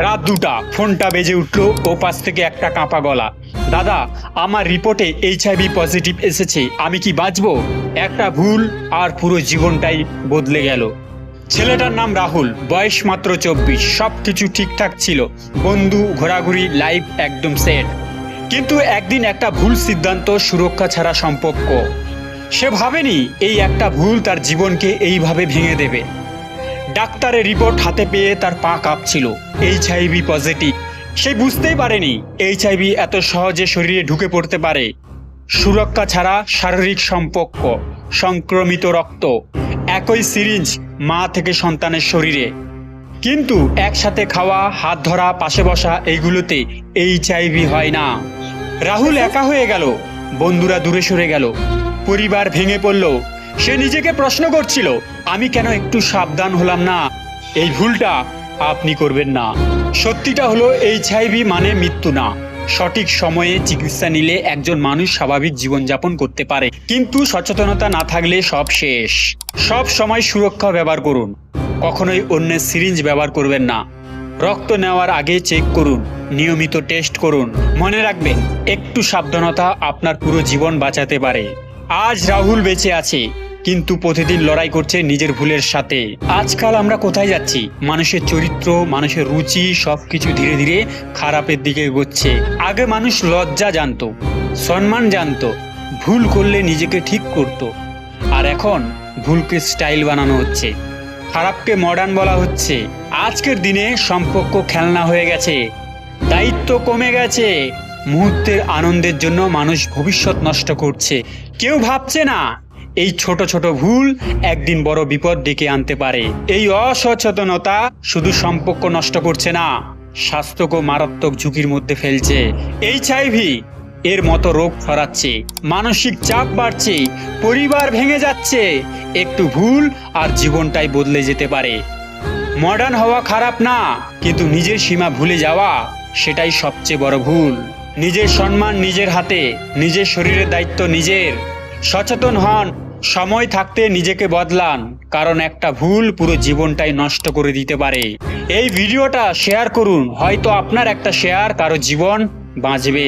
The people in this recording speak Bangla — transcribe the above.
রাত 2টা, ফোনটা বেজে উঠলো। ও পাশ থেকে একটা কাঁপা গলা। দাদা, আমার রিপোর্টে এইচআইভি পজিটিভ এসেছে, আমি কি বাঁচবো? একটা ভুল আর পুরো জীবনটাই বদলে গেল। ছেলেটার নাম রাহুল, বয়স মাত্র 24। সবকিছু ঠিকঠাক ছিল, বন্ধু, ঘোরাঘুরি, লাইফ একদম সেট। কিন্তু একদিন একটা ভুল সিদ্ধান্ত, সুরক্ষা ছাড়া সম্পর্ক। সে ভাবেনি এই একটা ভুল তার জীবনকে এইভাবে ভেঙে দেবে। ডাক্তারের রিপোর্ট হাতে পেয়ে তার পা কাঁপছিল। HIV positive. সে বুঝতেই পারেনি এইচআইভি এত সহজে শরীরে ঢুকে পড়তে পারে। সুরক্ষা ছাড়া শারীরিক সম্পর্ক, সংক্রমিত রক্ত, একই সিরিঞ্জ, মা থেকে সন্তানের শরীরে। কিন্তু একসাথে খাওয়া, হাত ধরা, পাশে বসা, এইগুলোতে এইচআইভি হয় না। রাহুল একা হয়ে গেল, বন্ধুরা দূরে সরে গেল, পরিবার ভেঙে পড়ল। সে নিজেকে প্রশ্ন করছিল, আমি কেন একটু সাবধান হলাম না? এই ভুলটা আপনি করবেন না। সত্যিটা হলো এইচআইভি মানে মৃত্যু না। সঠিক সময়ে চিকিৎসা নিলে একজন মানুষ স্বাভাবিক জীবনযাপন করতে পারে, কিন্তু সচেতনতা না থাকলে সব শেষ। সব সময় সুরক্ষা ব্যবহার করুন, কখনোই অন্যের সিরিঞ্জ ব্যবহার করবেন না। রক্ত নেওয়ার আগে চেক করুন, নিয়মিত টেস্ট করুন। মনে রাখবেন, একটু সাবধানতা আপনার পুরো জীবন বাঁচাতে পারে। আজ রাহুল বেঁচে আছে, কিন্তু প্রতিদিন লড়াই করছে নিজের ভুলের সাথে। আজকাল আমরা কোথায় যাচ্ছি? মানুষের চরিত্র, মানুষের রুচি সবকিছু ধীরে ধীরে খারাপের দিকে এগোচ্ছে। আগে মানুষ লজ্জা জানতো, সম্মান জানতো, ভুল করলে নিজেকে ঠিক করত। আর এখন ভুলকে স্টাইল বানানো হচ্ছে, খারাপকে মডার্ন বলা হচ্ছে। আজকের দিনে সম্পর্ক খেলনা হয়ে গেছে, দায়িত্ব কমে গেছে। মুহূর্তের আনন্দের জন্য মানুষ ভবিষ্যৎ নষ্ট করছে। কেউ ভাবছে না এই ছোট ছোট ভুল একদিন বড় বিপদ ডেকে আনতে পারে। এই অসচেতনতা শুধু সম্পর্ক নষ্ট করছে না, স্বাস্থ্যকে মারাত্মক ঝুঁকির মধ্যে ফেলছে। এইচআইভি এর মতো রোগ ছড়াচ্ছে, মানসিক চাপ বাড়ছে, পরিবার ভেঙে যাচ্ছে। একটু ভুল আর জীবনটাই বদলে যেতে পারে। মডার্ন হওয়া খারাপ না, কিন্তু নিজের সীমা ভুলে যাওয়া সেটাই সবচেয়ে বড় ভুল। নিজের সম্মান নিজের হাতে, নিজের শরীরের দায়িত্ব নিজের। সচেতন হন, সময় থাকতে নিজেকে বদলান, কারণ একটা ভুল পুরো জীবনটাই নষ্ট করে দিতে পারে। এই ভিডিওটা শেয়ার করুন, হয়তো আপনার একটা শেয়ার কারো জীবন বাঁচবে।